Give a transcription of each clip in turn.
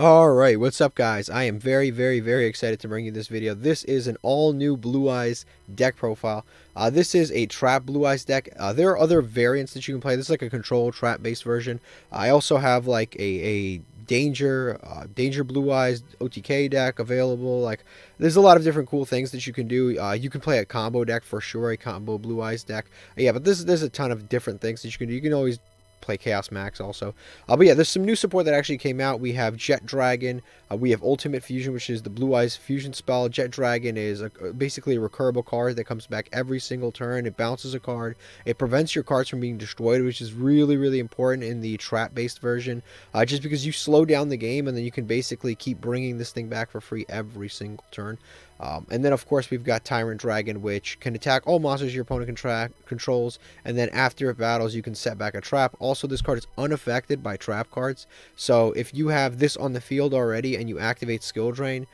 Alright, what's up guys? I am very excited to bring you this video. This is an all new Blue Eyes deck profile. This is a trap Blue Eyes deck. There are other variants that you can play. This is like a control trap based version. I also have like a Danger Blue Eyes OTK deck available. Like there's a lot of different cool things that you can do. You can play a combo deck for sure, a combo Blue Eyes deck. Yeah, but there's a ton of different things that you can do. You can always play Chaos Max also. But yeah, there's some new support that actually came out. We have Jet Dragon. We have Ultimate Fusion, which is the Blue Eyes fusion spell. Jet Dragon is basically a recurable card that comes back every single turn. It bounces a card. It prevents your cards from being destroyed, which is really important in the trap-based version. Just because you slow down the game, and then you can basically keep bringing this thing back for free every single turn. And then, of course, we've got Tyrant Dragon, which can attack all monsters your opponent controls, and then after it battles, you can set back a trap. Also, this card is unaffected by trap cards, so if you have this on the field already and you activate Skill Drain,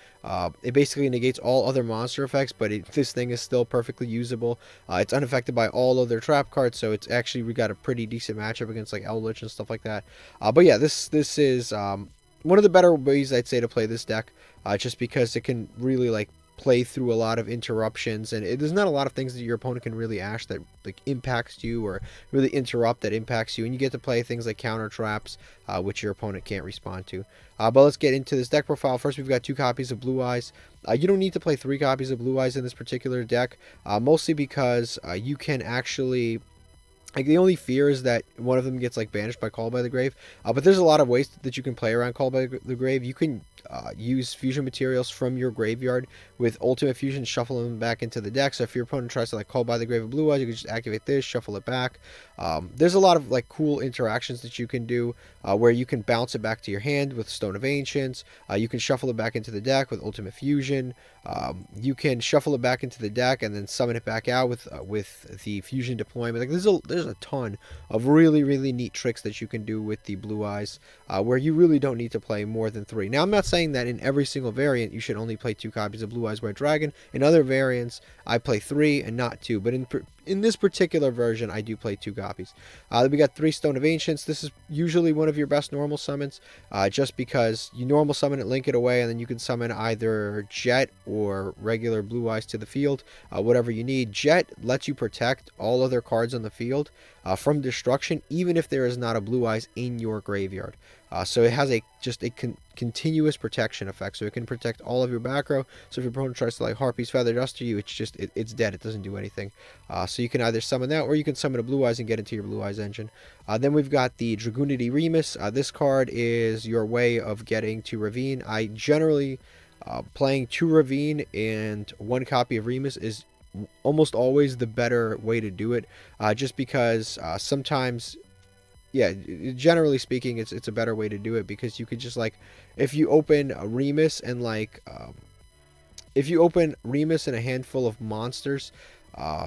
it basically negates all other monster effects, but this thing is still perfectly usable. It's unaffected by all other trap cards, so it's actually, we got a pretty decent matchup against like Eldritch and stuff like that. But yeah, this is one of the better ways, I'd say, to play this deck, just because it can really like play through a lot of interruptions, and there's not a lot of things that your opponent can really ash that like impacts you, or really interrupt that impacts you, and you get to play things like counter traps, which your opponent can't respond to. But let's get into this deck profile. First, we've got 2 copies of Blue Eyes. You don't need to play 3 copies of Blue Eyes in this particular deck, mostly because you can actually, like, the only fear is that one of them gets like banished by Call by the Grave. But there's a lot of ways that you can play around Call by the Grave. You can use fusion materials from your graveyard with Ultimate Fusion, shuffle them back into the deck. So if your opponent tries to like Call by the Grave of Blue Eyes, you can just activate this, shuffle it back. There's a lot of like cool interactions that you can do, where you can bounce it back to your hand with Stone of Ancients. You can shuffle it back into the deck with Ultimate Fusion. You can shuffle it back into the deck and then summon it back out with the fusion deployment. Like there's a ton of really neat tricks that you can do with the Blue Eyes, where you really don't need to play more than 3. Now, I'm not saying that in every single variant you should only play 2 copies of Blue Eyes White Dragon. In other variants, I play 3 and not 2, but in this particular version, I do play 2 copies. We got 3 Stone of Ancients. This is usually one of your best normal summons, just because you normal summon it, link it away, and then you can summon either Jet or regular Blue Eyes to the field, whatever you need. Jet lets you protect all other cards on the field from destruction, even if there is not a Blue Eyes in your graveyard. So it has just a continuous protection effect, so it can protect all of your back row. So if your opponent tries to like Harpy's Feather Duster you, it's dead. It doesn't do anything. So you can either summon that, or you can summon a Blue Eyes and get into your Blue Eyes engine. Then we've got the Dragoonity Remus. This card is your way of getting to Ravine. I generally playing 2 Ravine and 1 copy of Remus is almost always the better way to do it, just because sometimes, yeah, generally speaking, it's a better way to do it, because you could just like, if you open a Remus and like if you open Remus and a handful of monsters,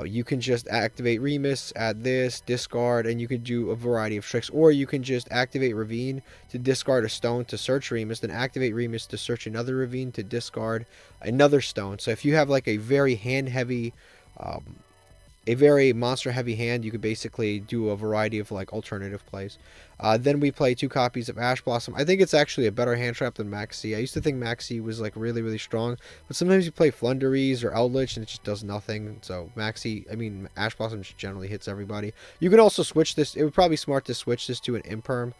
you can just activate Remus, add this, discard, and you can do a variety of tricks. Or you can just activate Ravine to discard a stone to search Remus, then activate Remus to search another Ravine to discard another stone. So if you have like a very hand-heavy, a very monster-heavy hand, you could basically do a variety of like alternative plays. Then we play 2 copies of Ash Blossom. I think it's actually a better hand trap than Maxi. I used to think Maxi was like really strong, but sometimes you play Flunderies or Eldritch and it just does nothing. So Ash Blossom just generally hits everybody. You can also switch this. It would probably be smart to switch this to an Imperm,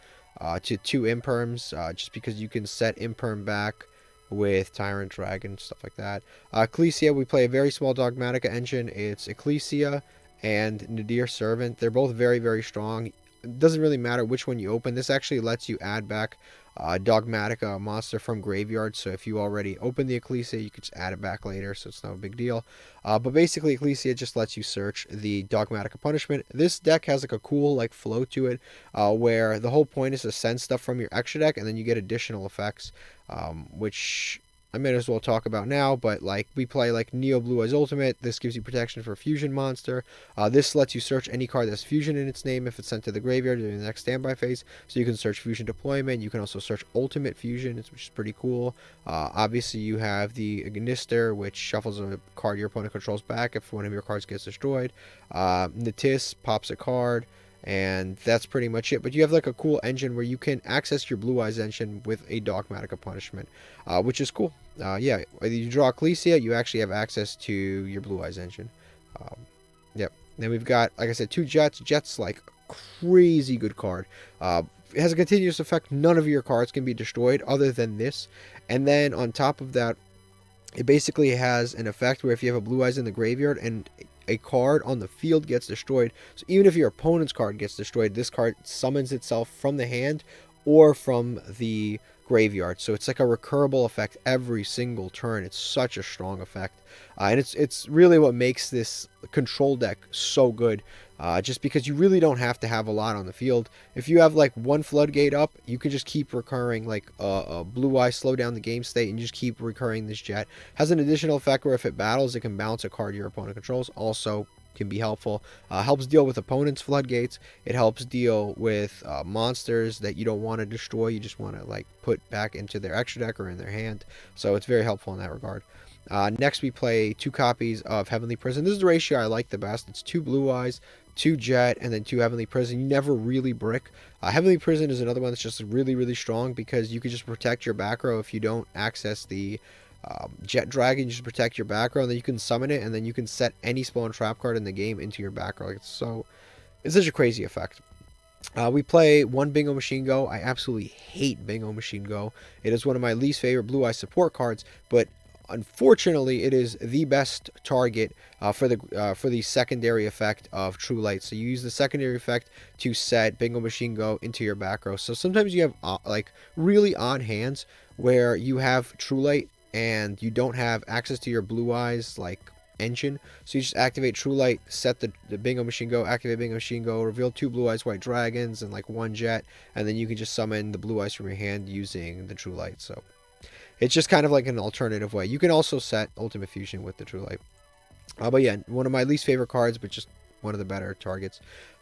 to 2 Imperms, just because you can set Imperm back with Tyrant Dragon, stuff like that. Ecclesia, we play a very small Dogmatica engine. It's Ecclesia and Nadir Servant. They're both very strong. It doesn't really matter which one you open. This actually lets you add back Dogmatica monster from graveyard. So if you already open the Ecclesia, you could just add it back later, so it's no big deal. But basically, Ecclesia just lets you search the Dogmatica Punishment. This deck has like a cool like flow to it, where the whole point is to send stuff from your extra deck, and then you get additional effects, which I may as well talk about now. But like, we play like Neo Blue Eyes Ultimate. This gives you protection for a fusion monster. This lets you search any card that's fusion in its name if it's sent to the graveyard during the next standby phase. So you can search fusion deployment. You can also search ultimate fusion, which is pretty cool. Obviously, you have the Ignister, which shuffles a card your opponent controls back if one of your cards gets destroyed. Natis pops a card. and that's pretty much it. But you have like a cool engine where you can access your Blue Eyes engine with a Dogmatica punishment, which is cool. Yeah, whether you draw Ecclesia, you actually have access to your Blue Eyes engine. Um, yep. Then we've got, like I said, 2 Jets. Jets like crazy good card. It has a continuous effect. None of your cards can be destroyed other than this. And then on top of that, it basically has an effect where if you have a Blue Eyes in the graveyard and a card on the field gets destroyed, so even if your opponent's card gets destroyed, this card summons itself from the hand or from the graveyard. So it's like a recurable effect every single turn. It's such a strong effect. And it's really what makes this control deck so good. Just because you really don't have to have a lot on the field. If you have like 1 floodgate up, you can just keep recurring like a Blue Eye, slow down the game state, and just keep recurring this Jet. Has an additional effect where if it battles, it can bounce a card your opponent controls. Also can be helpful. Helps deal with opponents' floodgates. It helps deal with monsters that you don't want to destroy. You just want to like put back into their extra deck or in their hand. So it's very helpful in that regard. Next, we play 2 copies of Heavenly Prison. This is the ratio I like the best. It's 2 Blue Eyes, 2 Jet, and then 2 Heavenly Prison. You never really brick. Heavenly Prison is another one that's just really, really strong because you can just protect your back row if you don't access the Jet Dragon. You just protect your back row, and then you can summon it, and then you can set any spell and trap card in the game into your back row. It's such a crazy effect. We play 1 Bingo Machine Go. I absolutely hate Bingo Machine Go. It is one of my least favorite Blue Eye support cards, but unfortunately, it is the best target for the secondary effect of True Light. So you use the secondary effect to set Bingo Machine Go into your back row. So sometimes you have like really odd hands where you have True Light and you don't have access to your Blue Eyes like engine. So you just activate True Light, set the Bingo Machine Go, activate Bingo Machine Go, reveal 2 Blue Eyes White Dragons and like 1 Jet, and then you can just summon the Blue Eyes from your hand using the True Light. So it's just kind of like an alternative way. You can also set Ultimate Fusion with the True Light. But yeah, one of my least favorite cards, but just one of the better targets.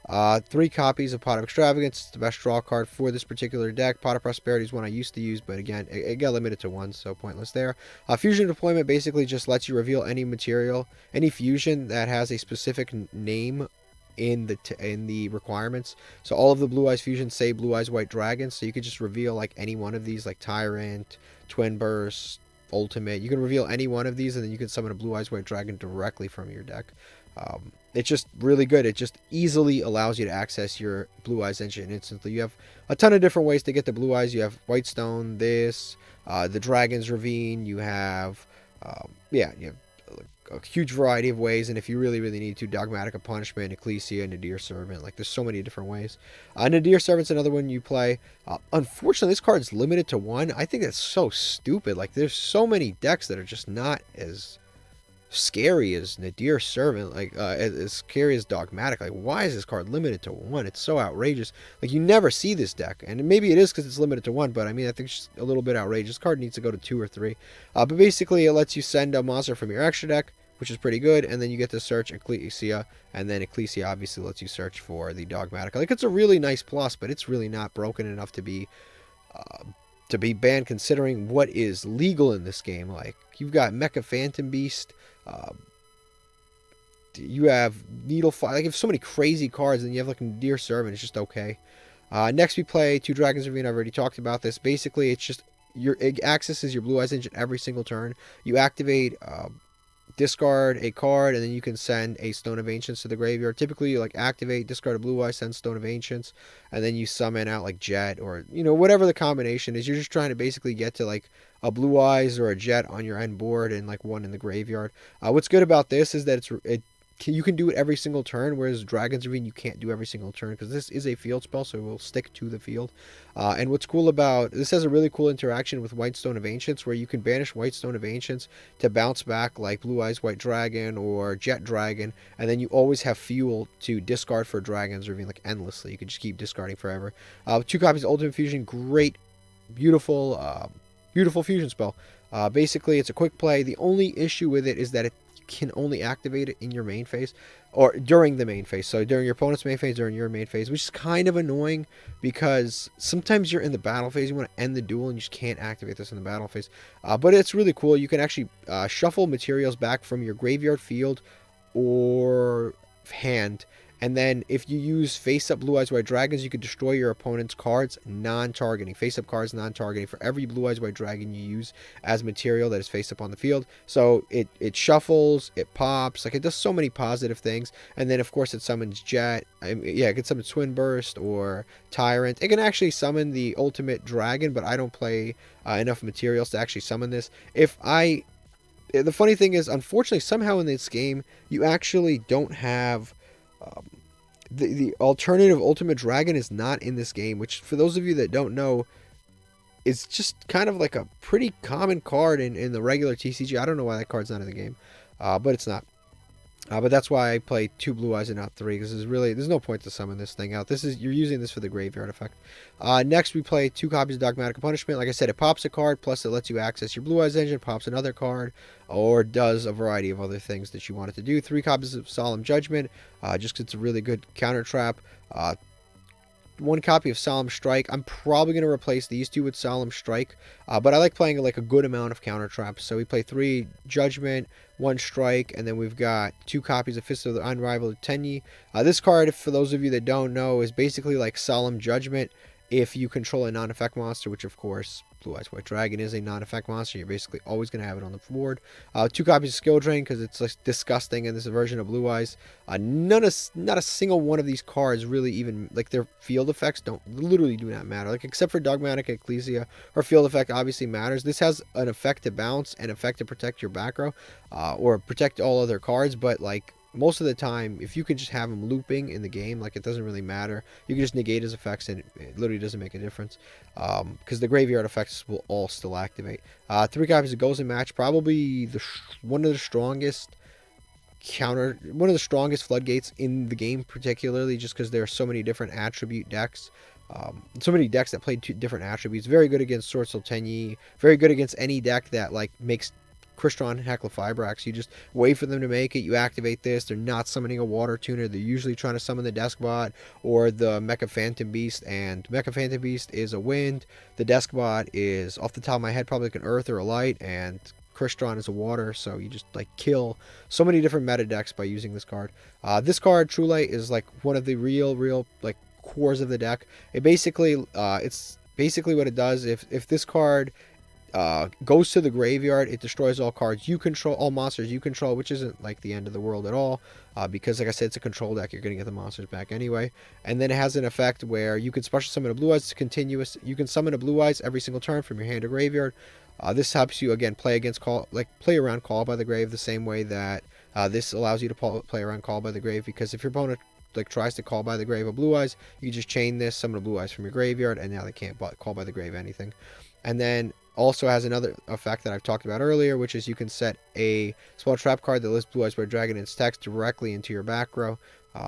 3 copies of Pot of Extravagance. It's the best draw card for this particular deck. Pot of Prosperity is one I used to use, but again, it got limited to 1, so pointless there. Fusion Deployment basically just lets you reveal any material, any fusion that has a specific name in the requirements. So all of the Blue Eyes fusions say Blue Eyes White Dragon, so you could just reveal like any one of these, like Tyrant, Twin Burst, Ultimate. You can reveal any one of these, and then you can summon a Blue Eyes White Dragon directly from your deck. It's just really good. It just easily allows you to access your Blue Eyes engine instantly. You have a ton of different ways to get the Blue Eyes. You have Whitestone, the Dragon's Ravine. You have, you have a huge variety of ways, and if you really need to, Dogmatica Punishment, Ecclesia, Nadir Servant. Like, there's so many different ways. Nadir Servant's another one you play. Unfortunately, this card's limited to 1. I think that's so stupid. Like, there's so many decks that are just not as scary as Nadir Servant, like as scary as Dogmatic. Like, why is this card limited to 1? It's so outrageous. Like, you never see this deck, and maybe it is because it's limited to 1, but I mean, I think it's just a little bit outrageous. This card needs to go to 2 or 3. But basically, it lets you send a monster from your extra deck, which is pretty good, and then you get to search Ecclesia, and then Ecclesia obviously lets you search for the Dogmatic. Like, it's a really nice plus, but it's really not broken enough to be banned, considering what is legal in this game. Like, you've got Mecha Phantom Beast, you have Needle Fire. Like, you have so many crazy cards, and you have like Nadir Servant. It's just okay. Next, we play 2 Dragon's Ravine. I've already talked about this. Basically, it's just it accesses your Blue Eyes engine every single turn. You activate, discard a card, and then you can send a Stone of Ancients to the graveyard. Typically, you like activate, discard a Blue Eye, send Stone of Ancients, and then you summon out like Jet, or whatever the combination is. You're just trying to basically get to like a Blue Eyes or a Jet on your end board and like 1 in the graveyard. What's good about this is that you can do it every single turn, whereas Dragon's Ravine you can't do every single turn because this is a field spell, so it will stick to the field. And what's cool about this, has a really cool interaction with White Stone of Ancients, where you can banish White Stone of Ancients to bounce back like Blue Eyes White Dragon or Jet Dragon, and then you always have fuel to discard for Dragon's Ravine like endlessly. You can just keep discarding forever. 2 copies of Ultimate Fusion, great, beautiful fusion spell. Basically, it's a quick play. The only issue with it is that it can only activate it in your main phase, or during the main phase. So during your opponent's main phase, during your main phase, which is kind of annoying because sometimes you're in the battle phase, you want to end the duel, and you just can't activate this in the battle phase. But it's really cool. You can actually shuffle materials back from your graveyard, field, or hand, And then if you use face-up Blue Eyes White Dragons, you can destroy your opponent's cards non-targeting. Face-up cards non-targeting for every Blue Eyes White Dragon you use as material that is face-up on the field. So it shuffles, it pops, like it does so many positive things. And then of course it summons Jet. It can summon Twin Burst or Tyrant. It can actually summon the Ultimate Dragon, but I don't play enough materials to actually summon this. The funny thing is, unfortunately, somehow in this game, you actually don't have the alternative Ultimate Dragon is not in this game, which for those of you that don't know, is just kind of like a pretty common card in the regular TCG. I don't know why that card's not in the game, but it's not. But that's why I play 2 Blue Eyes and not 3, because there's no point to summon this thing out. You're using this for the graveyard effect. Next, we play 2 copies of Dogmatic Punishment. Like I said, it pops a card, plus it lets you access your Blue Eyes engine, pops another card, or does a variety of other things that you want it to do. 3 copies of Solemn Judgment, just because it's a really good counter trap. 1 copy of Solemn Strike. I'm probably going to replace these 2 with Solemn Strike, but I like playing like a good amount of counter traps. So we play 3 Judgment, 1 Strike, and then we've got 2 copies of Fist of the Unrivaled Tenyi. This card, for those of you that don't know, is basically like Solemn Judgment if you control a non-effect monster, which of course Blue Eyes White Dragon is a non-effect monster. You're basically always going to have it on the board. 2 copies of Skill Drain because it's like disgusting in this version of Blue Eyes. Not a single one of these cards really even, like their field effects literally do not matter. Like except for Dogmatic Ecclesia, her field effect obviously matters. This has an effect to bounce and effect to protect your back row, or protect all other cards, but like most of the time, if you can just have him looping in the game, like it doesn't really matter. You can just negate his effects and it literally doesn't make a difference. Because the graveyard effects will all still activate. 3 copies of Goals in Match, probably one of the strongest floodgates in the game, particularly just because there are so many different attribute decks. So many decks that play 2 different attributes. Very good against Sword Soul Tenyi. Very good against any deck that like makes Crystron and Heckle-Fibrax. You just wait for them to make it, you activate this, they're not summoning a Water Tuner, they're usually trying to summon the Deskbot or the Mecha Phantom Beast, and Mecha Phantom Beast is a wind, the Deskbot is, off the top of my head, probably like an earth or a light, and Crystron is a water, so you just like kill so many different meta decks by using this card. This card, True Light, is like one of the real like cores of the deck. It's basically what it does. If this card goes to the graveyard, it destroys all cards you control, all monsters you control, which isn't like the end of the world at all, because like I said, it's a control deck. You're going to get the monsters back anyway. And then it has an effect where you can special summon a Blue Eyes. It's continuous. You can summon a Blue Eyes every single turn from your hand to graveyard. This helps you again play around Call by the Grave the same way that this allows you to play around Call by the Grave, because if your opponent like tries to Call by the Grave a Blue Eyes, you just chain this, summon a Blue Eyes from your graveyard, and now they can't Call by the Grave anything. And then also has another effect that I've talked about earlier, which is you can set a spell trap card that lists Blue Eyes White Dragon and its text directly into your back row.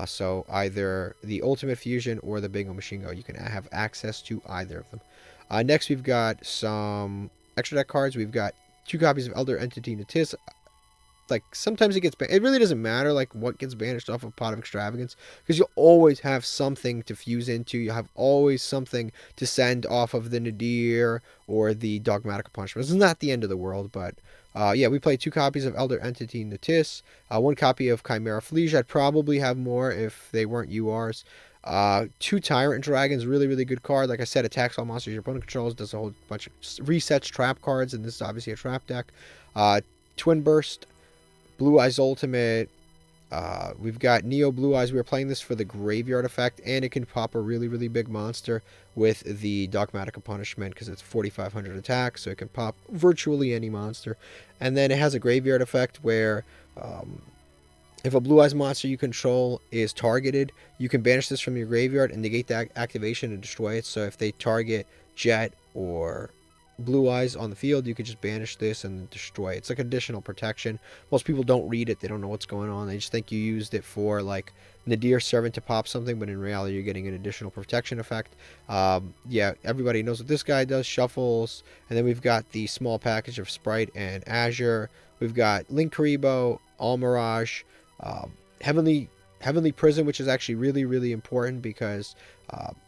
So either the Ultimate Fusion or the Bingo Machine Go, you can have access to either of them. Next, we've got some extra deck cards. We've got 2 copies of Elder Entity Natis. Like sometimes it really doesn't matter like what gets banished off of Pot of Extravagance, because you'll always have something to fuse into. You'll have always something to send off of the Nadir or the Dogmatic Punishment. This is not the end of the world, but yeah, we play 2 copies of Elder Entity Natis, 1 copy of Chimera Fleege. I'd probably have more if they weren't URs. 2 Tyrant Dragons, really good card. Like I said, attacks all monsters your opponent controls, does a whole bunch of resets trap cards, and this is obviously a trap deck. Twin Burst, Blue Eyes Ultimate. We've got Neo Blue Eyes. We're playing this for the graveyard effect, and it can pop a really big monster with the Dogmatic Punishment because it's 4,500 attack, so it can pop virtually any monster. And then it has a graveyard effect where if a Blue Eyes monster you control is targeted, you can banish this from your graveyard and negate that activation and destroy it. So if they target Jet or Blue Eyes on the field, you could just banish this and destroy it. It's like additional protection. Most people don't read it. They don't know what's going on. They just think you used it for like Nadir Servant to pop something, but in reality you're getting an additional protection effect. Yeah, everybody knows what this guy does. Shuffles. And then we've got the small package of Sprite and Azure. We've got Link Karibo, All Mirage, Heavenly Prison, which is actually really important because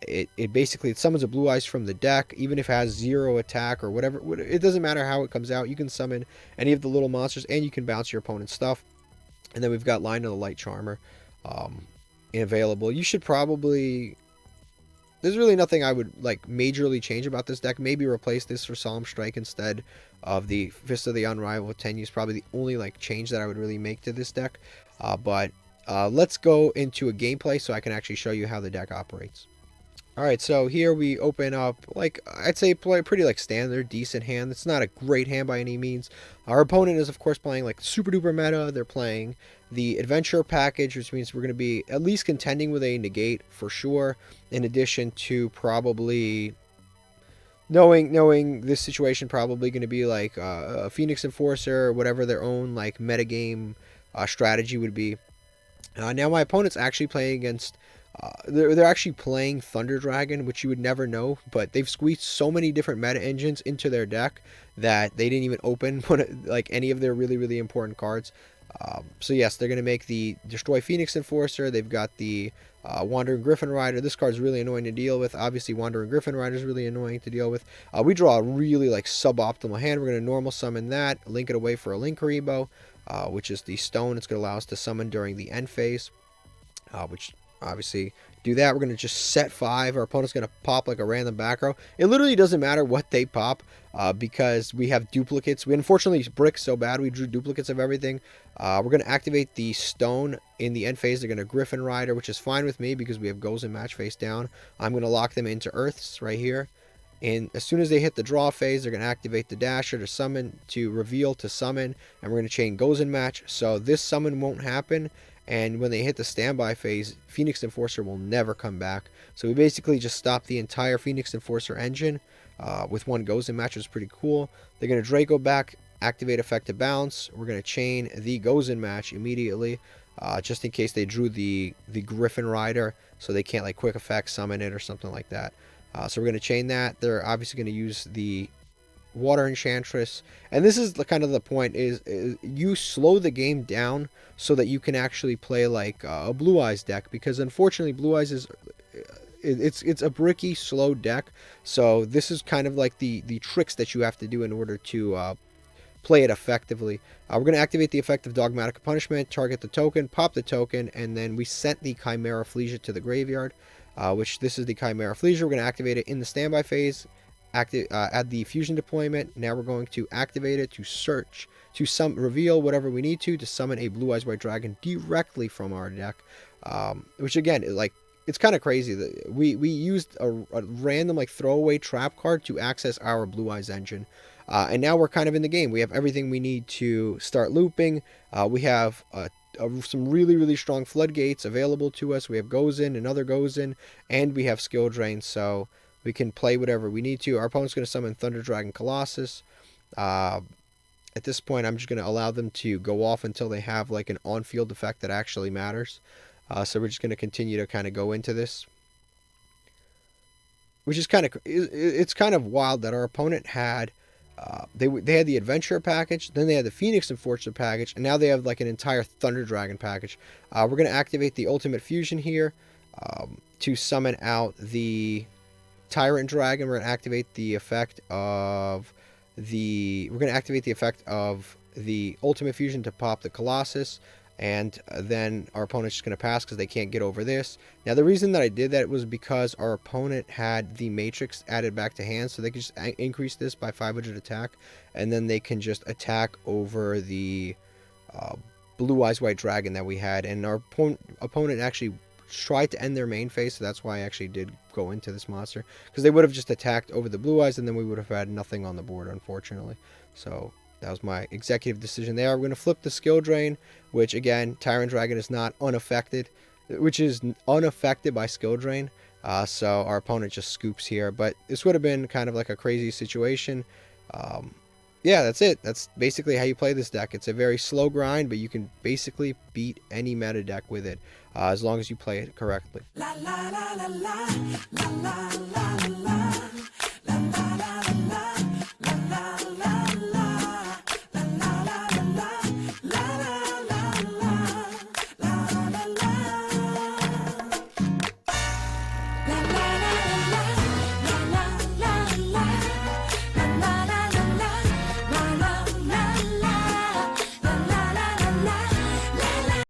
it basically summons a Blue Eyes from the deck, even if it has 0 attack or whatever. It doesn't matter how it comes out. You can summon any of the little monsters, and you can bounce your opponent's stuff. And then we've got Line of the Light Charmer. available. You should probably... There's really nothing I would like majorly change about this deck. Maybe replace this for Solemn Strike instead of the Fist of the Unrivaled with 10 use. Probably the only like change that I would really make to this deck. But let's go into a gameplay so I can actually show you how the deck operates. Alright, so here we open up, like, I'd say play pretty, like, standard, decent hand. It's not a great hand by any means. Our opponent is, of course, playing, like, super duper meta. They're playing the Adventure package, which means we're going to be at least contending with a negate for sure, in addition to probably knowing this situation probably going to be, like, a Phoenix Enforcer, whatever their own, like, metagame strategy would be. Now my opponent's actually playing against... they're actually playing Thunder Dragon, which you would never know, but they've squeezed so many different meta engines into their deck that they didn't even open like any of their really, really important cards. So yes, they're going to make the Destroy Phoenix Enforcer. They've got the Wandering Griffin Rider. This card's really annoying to deal with. Obviously, Wandering Griffin Rider is really annoying to deal with. We draw a really like suboptimal hand. We're going to normal summon that, link it away for a Link Rebo, which is the stone. It's going to allow us to summon during the end phase, which... obviously do that. We're going to just set 5. Our opponent's going to pop like a random back row. It literally doesn't matter what they pop because we have duplicates. We unfortunately brick so bad we drew duplicates of everything. We're going to activate the stone in the end phase. They're going to Griffin Rider, which is fine with me because we have goals in match face down. I'm going to lock them into earths right here. And as soon as they hit the draw phase, they're going to activate the dasher to summon, to reveal, to summon, and we're going to chain goes in match. So this summon won't happen. And when they hit the standby phase, Phoenix Enforcer will never come back. So we basically just stop the entire Phoenix Enforcer engine with one goes in match, which is pretty cool. They're going to Draco back, activate effective bounce. We're going to chain the goes in match immediately, just in case they drew the Griffin Rider, so they can't like quick effect summon it or something like that. So we're going to chain that. They're obviously going to use the Water Enchantress, and this is kind of the point, is you slow the game down so that you can actually play like a Blue Eyes deck, because unfortunately Blue Eyes is it's a bricky, slow deck. So this is kind of like the tricks that you have to do in order to play it effectively. We're going to activate the effect of Dogmatic Punishment, target the token, pop the token, and then we sent the Chimera Flesia to the graveyard, which this is the Chimera Flesia. We're going to activate it in the standby phase. Add the fusion deployment. Now we're going to activate it to search, to reveal whatever we need to summon a Blue Eyes White Dragon directly from our deck. Which again, like, it's kind of crazy that we used a random like throwaway trap card to access our Blue Eyes engine. And now we're kind of in the game. We have everything we need to start looping. We have some really, really strong floodgates available to us. We have goes in, another goes in, and we have skill drain. So we can play whatever we need to. Our opponent's going to summon Thunder Dragon Colossus. At this point, I'm just going to allow them to go off until they have like an on-field effect that actually matters. So we're just going to continue to kind of go into this, which is kind of, it's kind of wild that our opponent had, they had the Adventure package, then they had the Phoenix Enforcer package, and now they have like an entire Thunder Dragon package. We're going to activate the Ultimate Fusion here to summon out the Tyrant Dragon. We're going to activate the effect of the Ultimate Fusion to pop the Colossus, and then our opponent's just going to pass because they can't get over this. Now the reason that I did that was because our opponent had the Matrix added back to hand, so they could just increase this by 500 attack, and then they can just attack over the Blue Eyes White Dragon that we had, and our opponent actually tried to end their main phase, so that's why I actually did go into this monster, because they would have just attacked over the Blue Eyes and then we would have had nothing on the board, unfortunately. So that was my executive decision there. We're going to flip the skill drain, which again, Tyrant Dragon is not unaffected, which is unaffected by skill drain. So our opponent just scoops here, but this would have been kind of like a crazy situation. Yeah, that's it. That's basically how you play this deck. It's a very slow grind, but you can basically beat any meta deck with it as long as you play it correctly. La, la, la, la, la, la, la, la, la.